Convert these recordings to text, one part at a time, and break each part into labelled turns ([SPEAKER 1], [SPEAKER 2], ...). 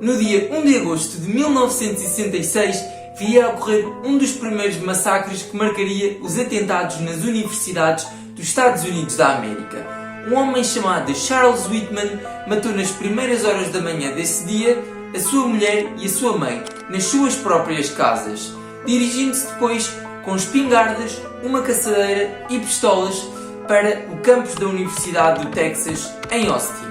[SPEAKER 1] No dia 1 de agosto de 1966, viria a ocorrer um dos primeiros massacres que marcaria os atentados nas universidades dos Estados Unidos da América. Um homem chamado Charles Whitman matou nas primeiras horas da manhã desse dia a sua mulher e a sua mãe nas suas próprias casas, dirigindo-se depois com espingardas, uma caçadeira e pistolas para o campus da Universidade do Texas em Austin.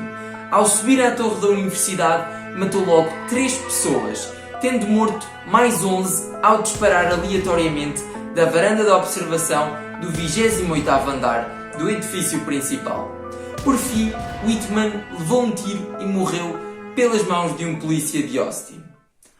[SPEAKER 1] Ao subir à torre da universidade, matou logo 3 pessoas, tendo morto mais 11 ao disparar aleatoriamente da varanda de observação do 28º andar do edifício principal. Por fim, Whitman levou um tiro e morreu pelas mãos de um polícia de Austin.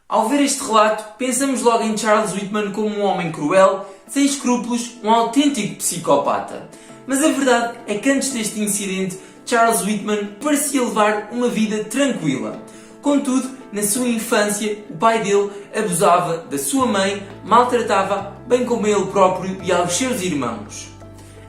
[SPEAKER 1] Ao ver este relato, pensamos logo em Charles Whitman como um homem cruel, sem escrúpulos, um autêntico psicopata. Mas a verdade é que antes deste incidente, Charles Whitman parecia levar uma vida tranquila. Contudo, na sua infância, o pai dele abusava da sua mãe, maltratava, bem como ele próprio e aos seus irmãos.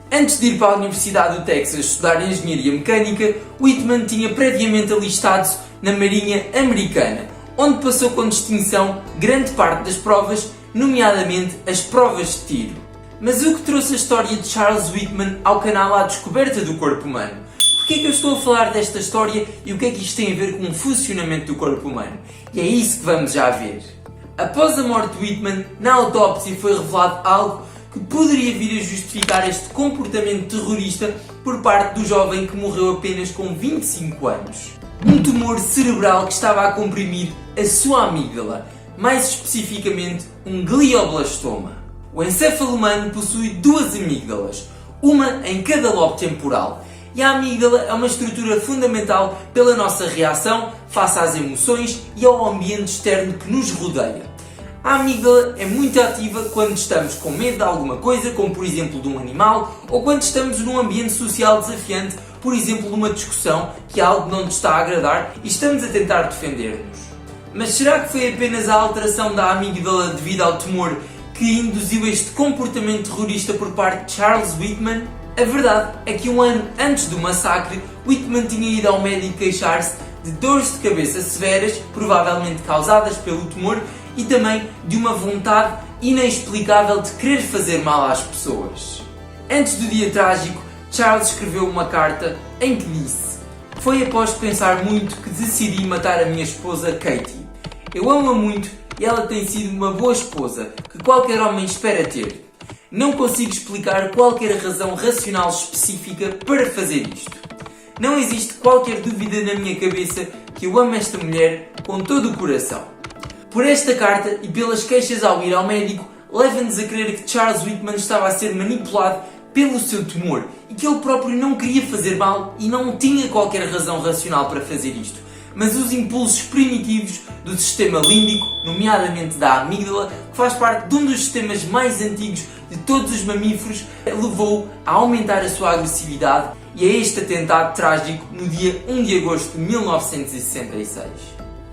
[SPEAKER 1] Antes de ir para a Universidade do Texas estudar Engenharia Mecânica, Whitman tinha previamente alistado-se na Marinha Americana, onde passou com distinção grande parte das provas, nomeadamente as provas de tiro. Mas o que trouxe a história de Charles Whitman ao canal à descoberta do corpo humano? Porquê é que eu estou a falar desta história e o que é que isto tem a ver com o funcionamento do corpo humano? E é isso que vamos já ver. Após a morte de Whitman, na autópsia foi revelado algo que poderia vir a justificar este comportamento terrorista por parte do jovem que morreu apenas com 25 anos. Um tumor cerebral que estava a comprimir a sua amígdala, mais especificamente um glioblastoma. O encéfalo humano possui 2 amígdalas, uma em cada lobo temporal. E a amígdala é uma estrutura fundamental pela nossa reação face às emoções e ao ambiente externo que nos rodeia. A amígdala é muito ativa quando estamos com medo de alguma coisa, como por exemplo de um animal, ou quando estamos num ambiente social desafiante, por exemplo numa discussão que algo não nos está a agradar e estamos a tentar defender-nos. Mas será que foi apenas a alteração da amígdala devido ao tumor que induziu este comportamento terrorista por parte de Charles Whitman? A verdade é que um ano antes do massacre, Whitman tinha ido ao médico queixar-se de dores de cabeça severas, provavelmente causadas pelo tumor, e também de uma vontade inexplicável de querer fazer mal às pessoas. Antes do dia trágico, Charles escreveu uma carta em que disse: "Foi após pensar muito que decidi matar a minha esposa Katie. Eu amo-a muito e ela tem sido uma boa esposa que qualquer homem espera ter. Não consigo explicar qualquer razão racional específica para fazer isto. Não existe qualquer dúvida na minha cabeça que eu amo esta mulher com todo o coração." Por esta carta e pelas queixas ao ir ao médico, leva-nos a crer que Charles Whitman estava a ser manipulado pelo seu tumor e que ele próprio não queria fazer mal e não tinha qualquer razão racional para fazer isto. Mas os impulsos primitivos do sistema límbico, nomeadamente da amígdala, que faz parte de um dos sistemas mais antigos de todos os mamíferos, levou a aumentar a sua agressividade e a este atentado trágico no dia 1 de agosto de 1966.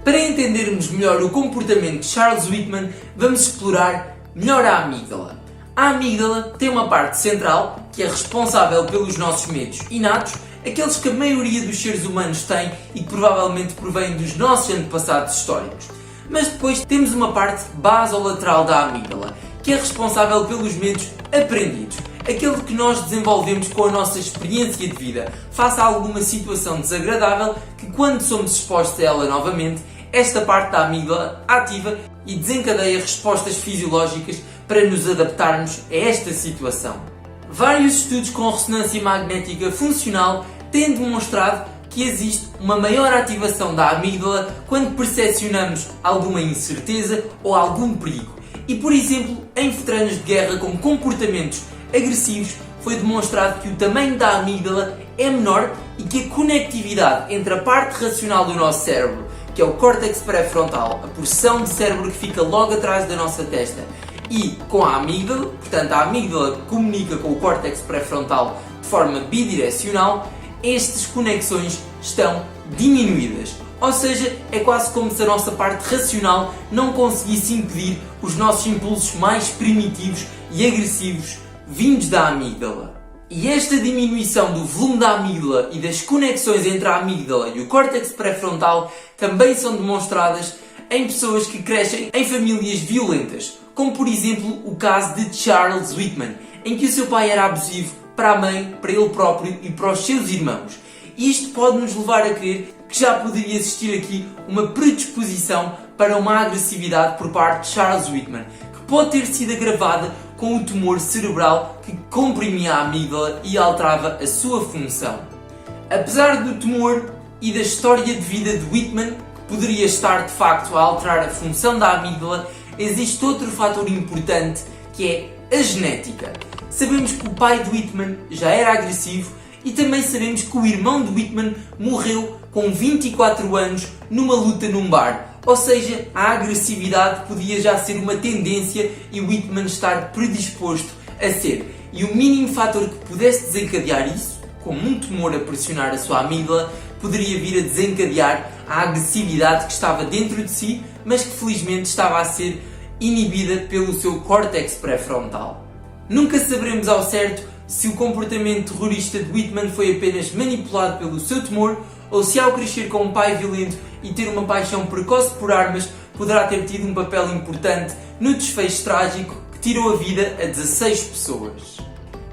[SPEAKER 1] Para entendermos melhor o comportamento de Charles Whitman, vamos explorar melhor a amígdala. A amígdala tem uma parte central, que é responsável pelos nossos medos inatos, aqueles que a maioria dos seres humanos tem e que provavelmente provém dos nossos antepassados históricos. Mas depois temos uma parte basolateral da amígdala, que é responsável pelos medos aprendidos, aquele que nós desenvolvemos com a nossa experiência de vida, face a alguma situação desagradável que, quando somos expostos a ela novamente, esta parte da amígdala ativa e desencadeia respostas fisiológicas para nos adaptarmos a esta situação. Vários estudos com ressonância magnética funcional têm demonstrado que existe uma maior ativação da amígdala quando percepcionamos alguma incerteza ou algum perigo. E, por exemplo, em veteranos de guerra com comportamentos agressivos, foi demonstrado que o tamanho da amígdala é menor e que a conectividade entre a parte racional do nosso cérebro, que é o córtex pré-frontal, a porção de cérebro que fica logo atrás da nossa testa, e com a amígdala, portanto a amígdala comunica com o córtex pré-frontal de forma bidirecional, estas conexões estão diminuídas. Ou seja, é quase como se a nossa parte racional não conseguisse impedir os nossos impulsos mais primitivos e agressivos vindos da amígdala. E esta diminuição do volume da amígdala e das conexões entre a amígdala e o córtex pré-frontal também são demonstradas em pessoas que crescem em famílias violentas, como por exemplo o caso de Charles Whitman, em que o seu pai era abusivo para a mãe, para ele próprio e para os seus irmãos. E isto pode nos levar a crer que já poderia existir aqui uma predisposição para uma agressividade por parte de Charles Whitman, que pode ter sido agravada com o tumor cerebral que comprimia a amígdala e alterava a sua função. Apesar do tumor e da história de vida de Whitman, que poderia estar de facto a alterar a função da amígdala, existe outro fator importante, que é a genética. Sabemos que o pai de Whitman já era agressivo e também sabemos que o irmão de Whitman morreu com 24 anos numa luta num bar. Ou seja, a agressividade podia já ser uma tendência e Whitman estar predisposto a ser. E o mínimo fator que pudesse desencadear isso, como um tumor a pressionar a sua amígdala, poderia vir a desencadear a agressividade que estava dentro de si, mas que felizmente estava a ser inibida pelo seu córtex pré-frontal. Nunca saberemos ao certo se o comportamento terrorista de Whitman foi apenas manipulado pelo seu tumor ou se ao crescer com um pai violento e ter uma paixão precoce por armas poderá ter tido um papel importante no desfecho trágico que tirou a vida a 16 pessoas.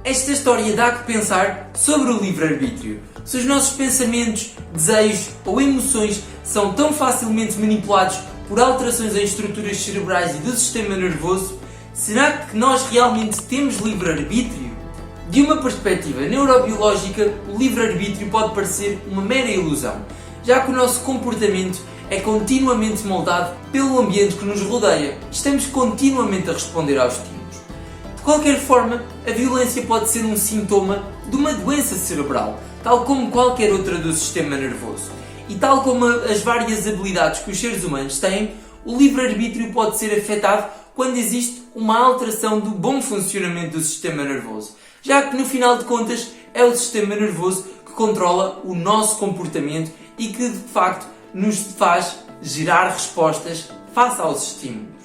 [SPEAKER 1] Esta história dá que pensar sobre o livre-arbítrio. Se os nossos pensamentos, desejos ou emoções são tão facilmente manipulados por alterações em estruturas cerebrais e do sistema nervoso, será que nós realmente temos livre-arbítrio? De uma perspectiva neurobiológica, o livre-arbítrio pode parecer uma mera ilusão, já que o nosso comportamento é continuamente moldado pelo ambiente que nos rodeia. Estamos continuamente a responder aos estímulos. De qualquer forma, a violência pode ser um sintoma de uma doença cerebral, tal como qualquer outra do sistema nervoso. E tal como as várias habilidades que os seres humanos têm, o livre-arbítrio pode ser afetado quando existe uma alteração do bom funcionamento do sistema nervoso, já que no final de contas é o sistema nervoso que controla o nosso comportamento e que de facto nos faz gerar respostas face aos estímulos.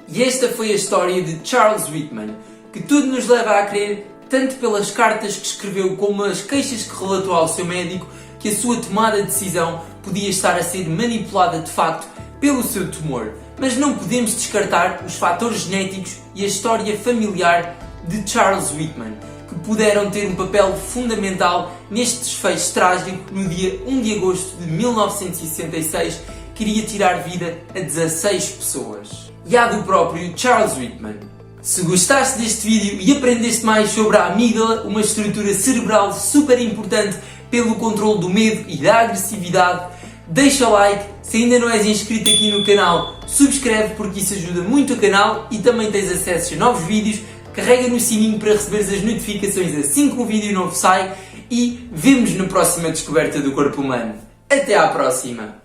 [SPEAKER 1] E esta foi a história de Charles Whitman, que tudo nos leva a crer, tanto pelas cartas que escreveu como as queixas que relatou ao seu médico, que a sua tomada de decisão podia estar a ser manipulada de facto pelo seu tumor. Mas não podemos descartar os fatores genéticos e a história familiar de Charles Whitman, que puderam ter um papel fundamental neste desfecho trágico no dia 1 de agosto de 1966, que iria tirar vida a 16 pessoas. E a do próprio Charles Whitman. Se gostaste deste vídeo e aprendeste mais sobre a amígdala, uma estrutura cerebral super importante pelo controle do medo e da agressividade, deixa o like. Se ainda não és inscrito aqui no canal, subscreve porque isso ajuda muito o canal e também tens acesso a novos vídeos. Carrega no sininho para receberes as notificações assim que um vídeo novo sai e vemo-nos na próxima descoberta do corpo humano. Até à próxima!